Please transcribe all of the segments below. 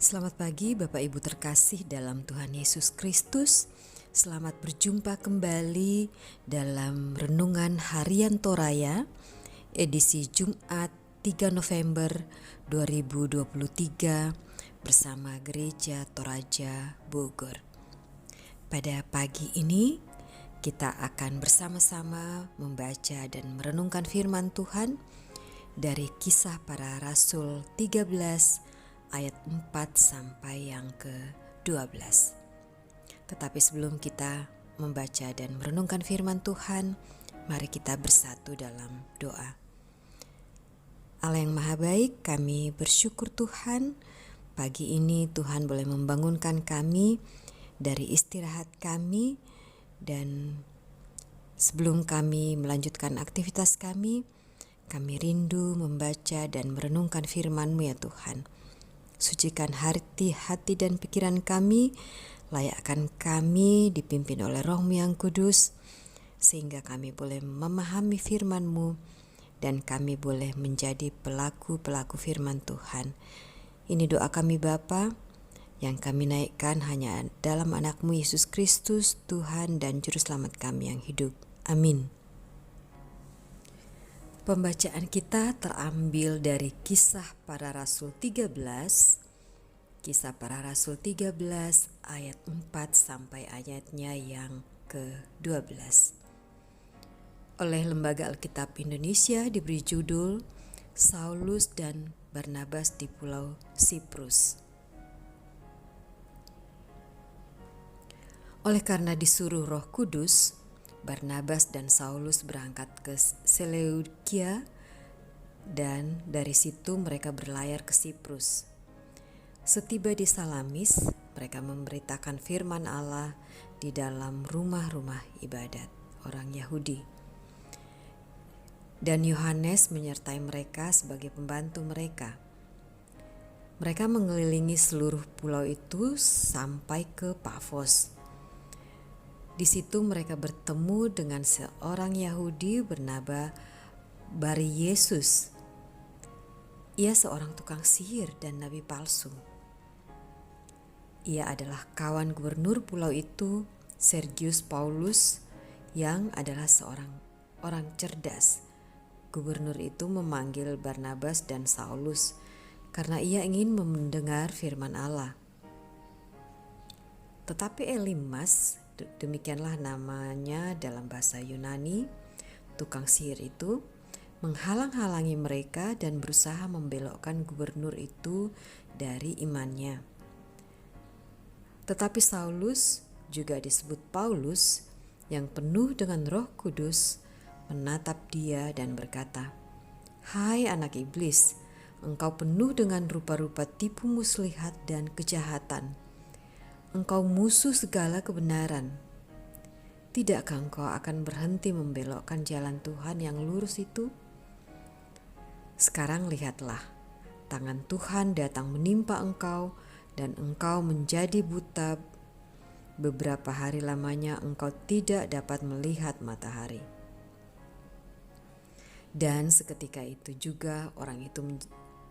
Selamat pagi Bapak Ibu terkasih dalam Tuhan Yesus Kristus. Selamat berjumpa kembali dalam Renungan Harian Toraya edisi Jumat 3 November 2023 bersama Gereja Toraja Bogor. Pada pagi ini kita akan bersama-sama membaca dan merenungkan firman Tuhan dari Kisah Para Rasul 13 ayat 4 sampai yang ke-12. Tetapi sebelum kita membaca dan merenungkan firman Tuhan, mari kita bersatu dalam doa. Allah yang Maha Baik, kami bersyukur Tuhan, pagi ini Tuhan boleh membangunkan kami dari istirahat kami, dan sebelum kami melanjutkan aktivitas kami rindu membaca dan merenungkan firman-Mu ya Tuhan. Sucikan hati dan pikiran kami, layakkan kami dipimpin oleh Roh-Mu yang kudus, sehingga kami boleh memahami firman-Mu dan kami boleh menjadi pelaku-pelaku firman Tuhan. Ini doa kami Bapa, yang kami naikkan hanya dalam anak-Mu Yesus Kristus, Tuhan dan Juru Selamat kami yang hidup. Amin. Pembacaan kita terambil dari Kisah Para Rasul 13, Kisah Para Rasul 13 ayat 4 sampai ayatnya yang ke-12. Oleh Lembaga Alkitab Indonesia diberi judul Saulus dan Barnabas di Pulau Siprus. Oleh karena disuruh Roh Kudus, Barnabas dan Saulus berangkat ke Seleukia, dan dari situ mereka berlayar ke Siprus. Setiba di Salamis, mereka memberitakan firman Allah di dalam rumah-rumah ibadat orang Yahudi. Dan Yohanes menyertai mereka sebagai pembantu mereka. Mereka mengelilingi seluruh pulau itu sampai ke Pafos. Di situ mereka bertemu dengan seorang Yahudi bernama Bar-Yesus. Ia seorang tukang sihir dan nabi palsu. Ia adalah kawan gubernur pulau itu, Sergius Paulus, yang adalah seorang orang cerdas. Gubernur itu memanggil Barnabas dan Saulus karena ia ingin mendengar firman Allah. Tetapi Elimas, demikianlah namanya dalam bahasa Yunani, tukang sihir itu, menghalang-halangi mereka dan berusaha membelokkan gubernur itu dari imannya. Tetapi Saulus, juga disebut Paulus, yang penuh dengan Roh Kudus, menatap dia dan berkata, "Hai anak iblis, engkau penuh dengan rupa-rupa tipu muslihat dan kejahatan. Engkau musuh segala kebenaran. Tidakkah engkau akan berhenti membelokkan jalan Tuhan yang lurus itu? Sekarang lihatlah, tangan Tuhan datang menimpa engkau dan engkau menjadi buta. Beberapa hari lamanya engkau tidak dapat melihat matahari." Dan seketika itu juga orang itu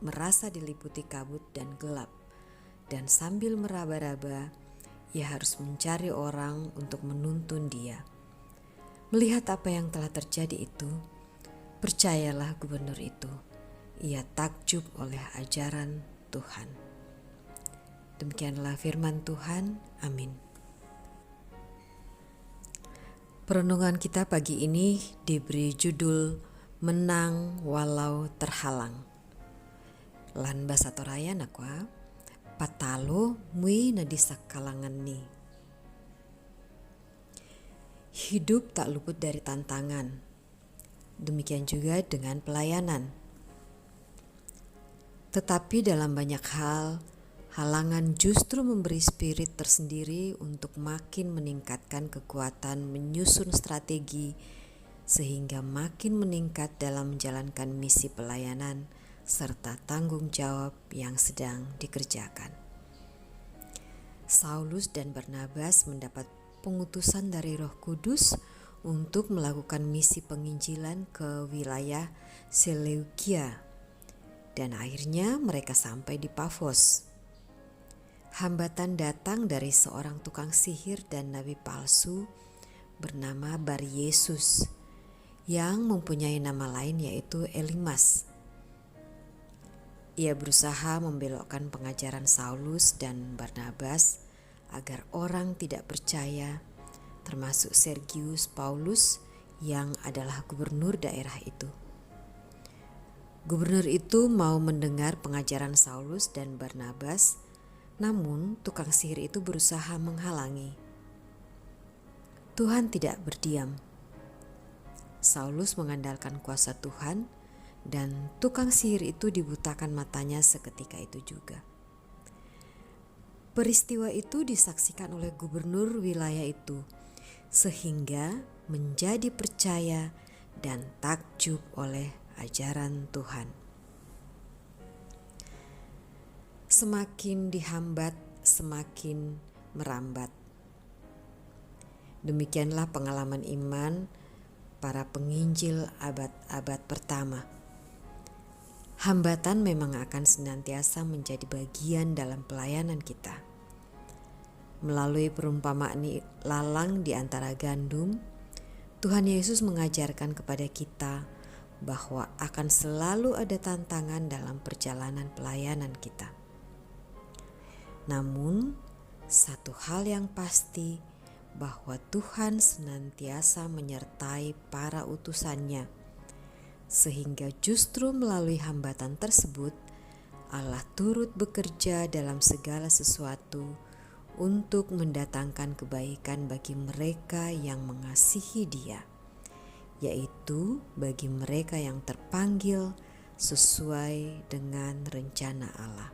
merasa diliputi kabut dan gelap, dan sambil meraba-raba, ia harus mencari orang untuk menuntun dia. Melihat apa yang telah terjadi itu, percayalah gubernur itu, ia takjub oleh ajaran Tuhan. Demikianlah firman Tuhan. Amin. Perenungan kita pagi ini diberi judul Menang Walau Terhalang. Lan basa Toraya nakwa patalo mui nadisa kalangan ni. Hidup tak luput dari tantangan. Demikian juga dengan pelayanan. Tetapi dalam banyak hal, halangan justru memberi spirit tersendiri untuk makin meningkatkan kekuatan menyusun strategi, sehingga makin meningkat dalam menjalankan misi pelayanan serta tanggung jawab yang sedang dikerjakan. Saulus dan Barnabas mendapat pengutusan dari Roh Kudus untuk melakukan misi penginjilan ke wilayah Seleukia, dan akhirnya mereka sampai di Pafos. Hambatan datang dari seorang tukang sihir dan nabi palsu bernama Bar Yesus yang mempunyai nama lain yaitu Elimas. Ia berusaha membelokkan pengajaran Saulus dan Barnabas agar orang tidak percaya, termasuk Sergius Paulus yang adalah gubernur daerah itu. Gubernur itu mau mendengar pengajaran Saulus dan Barnabas, namun tukang sihir itu berusaha menghalangi. Tuhan tidak berdiam. Saulus mengandalkan kuasa Tuhan dan tukang sihir itu dibutakan matanya seketika itu juga. Peristiwa itu disaksikan oleh gubernur wilayah itu, sehingga menjadi percaya dan takjub oleh ajaran Tuhan. Semakin dihambat, semakin merambat. Demikianlah pengalaman iman para penginjil abad-abad pertama. Hambatan memang akan senantiasa menjadi bagian dalam pelayanan kita. Melalui perumpamaan lalang di antara gandum, Tuhan Yesus mengajarkan kepada kita bahwa akan selalu ada tantangan dalam perjalanan pelayanan kita. Namun, satu hal yang pasti bahwa Tuhan senantiasa menyertai para utusannya, sehingga justru melalui hambatan tersebut Allah turut bekerja dalam segala sesuatu untuk mendatangkan kebaikan bagi mereka yang mengasihi Dia, yaitu bagi mereka yang terpanggil sesuai dengan rencana Allah.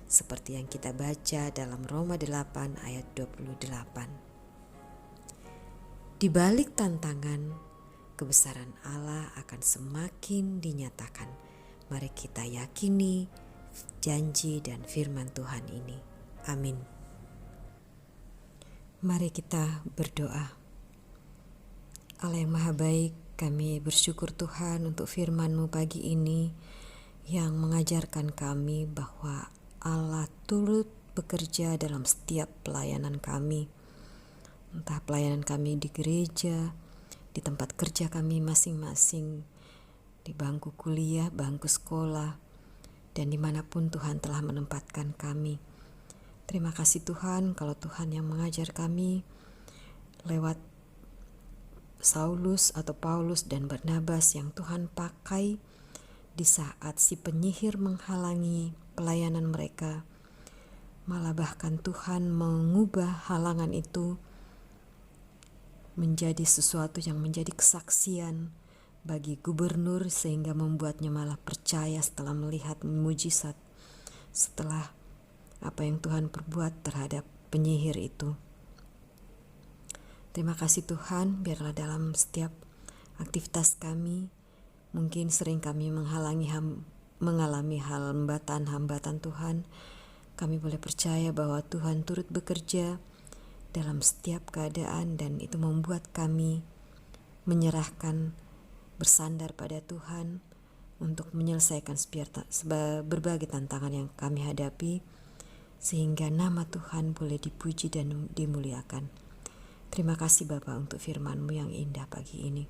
Seperti yang kita baca dalam Roma 8 ayat 28. Di balik tantangan, kebesaran Allah akan semakin dinyatakan. Mari kita yakini janji dan firman Tuhan ini. Amin. Mari kita berdoa. Allah yang Maha Baik, kami bersyukur Tuhan untuk firman-Mu pagi ini yang mengajarkan kami bahwa Allah turut bekerja dalam setiap pelayanan kami. Entah pelayanan kami di gereja, di tempat kerja kami masing-masing, di bangku kuliah, bangku sekolah, dan dimanapun Tuhan telah menempatkan kami. Terima kasih Tuhan kalau Tuhan yang mengajar kami lewat Saulus atau Paulus dan Barnabas yang Tuhan pakai di saat si penyihir menghalangi pelayanan mereka. Malah bahkan Tuhan mengubah halangan itu menjadi sesuatu yang menjadi kesaksian bagi gubernur, sehingga membuatnya malah percaya setelah melihat mujizat, setelah apa yang Tuhan perbuat terhadap penyihir itu. Terima kasih Tuhan, biarlah dalam setiap aktivitas kami, mungkin sering kami mengalami hambatan Tuhan, kami boleh percaya bahwa Tuhan turut bekerja dalam setiap keadaan, dan itu membuat kami menyerahkan, bersandar pada Tuhan untuk menyelesaikan berbagai tantangan yang kami hadapi, sehingga nama Tuhan boleh dipuji dan dimuliakan. Terima kasih Bapa untuk firman-Mu yang indah pagi ini.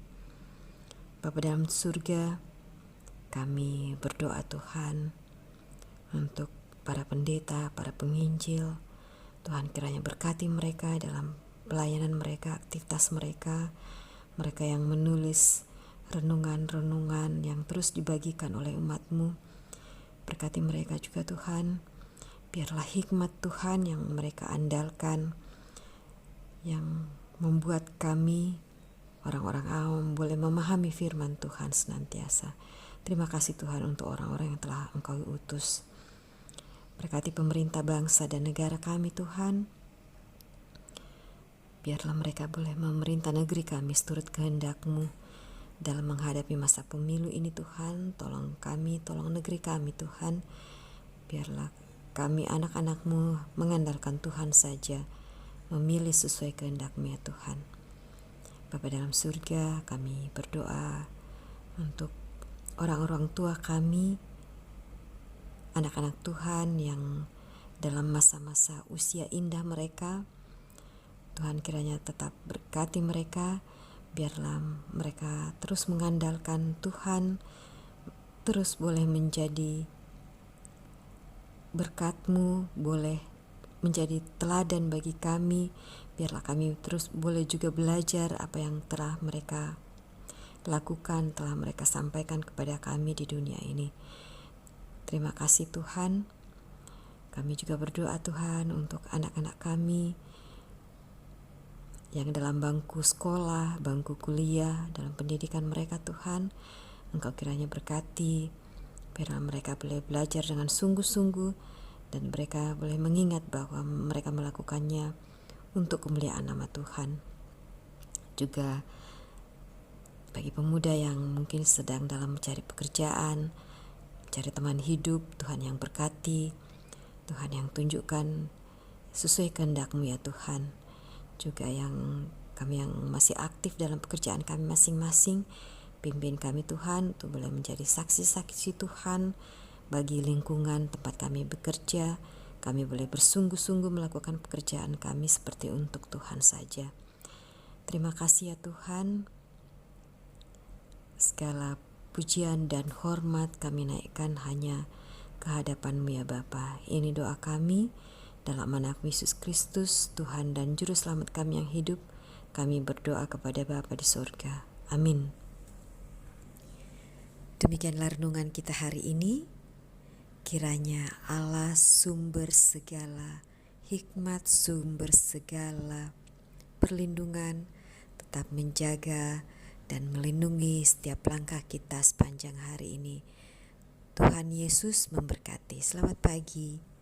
Bapa dalam surga, kami berdoa Tuhan untuk para pendeta, para penginjil. Tuhan kiranya berkati mereka dalam pelayanan mereka, aktivitas mereka, mereka yang menulis renungan-renungan yang terus dibagikan oleh umat-Mu. Berkati mereka juga Tuhan, biarlah hikmat Tuhan yang mereka andalkan, yang membuat kami orang-orang awam boleh memahami firman Tuhan senantiasa. Terima kasih Tuhan untuk orang-orang yang telah Engkau utus. Berkati pemerintah bangsa dan negara kami Tuhan. Biarlah mereka boleh memerintah negeri kami seturut kehendak-Mu dalam menghadapi masa pemilu ini Tuhan. Tolong kami, tolong negeri kami Tuhan. Biarlah kami anak-anak-Mu mengandalkan Tuhan saja, memilih sesuai kehendak-Mu ya Tuhan. Bapa dalam surga, kami berdoa untuk orang-orang tua kami, anak-anak Tuhan yang dalam masa-masa usia indah mereka. Tuhan kiranya tetap berkati mereka, biarlah mereka terus mengandalkan Tuhan, terus boleh menjadi berkat-Mu, boleh menjadi teladan bagi kami. Biarlah kami terus boleh juga belajar apa yang telah mereka lakukan, telah mereka sampaikan kepada kami di dunia ini. Terima kasih Tuhan. Kami juga berdoa Tuhan untuk anak-anak kami yang dalam bangku sekolah, bangku kuliah, dalam pendidikan mereka Tuhan. Engkau kiranya berkati, biarlah mereka boleh belajar dengan sungguh-sungguh dan mereka boleh mengingat bahwa mereka melakukannya untuk kemuliaan nama Tuhan. Juga bagi pemuda yang mungkin sedang dalam mencari pekerjaan, cari teman hidup, Tuhan yang berkati, Tuhan yang tunjukkan sesuai kehendak-Mu ya Tuhan. Juga kami yang masih aktif dalam pekerjaan kami masing-masing, pimpin kami Tuhan untuk boleh menjadi saksi-saksi Tuhan bagi lingkungan tempat kami bekerja. Kami boleh bersungguh-sungguh melakukan pekerjaan kami seperti untuk Tuhan saja. Terima kasih ya Tuhan. Segala pujian dan hormat kami naikkan hanya ke hadapan-Mu ya Bapa. Ini doa kami dalam nama Yesus Kristus, Tuhan dan Juru Selamat kami yang hidup. Kami berdoa kepada Bapa di surga. Amin. Demikianlah renungan kita hari ini. Kiranya Allah sumber segala hikmat, sumber segala perlindungan tetap menjaga dan melindungi setiap langkah kita sepanjang hari ini. Tuhan Yesus memberkati. Selamat pagi.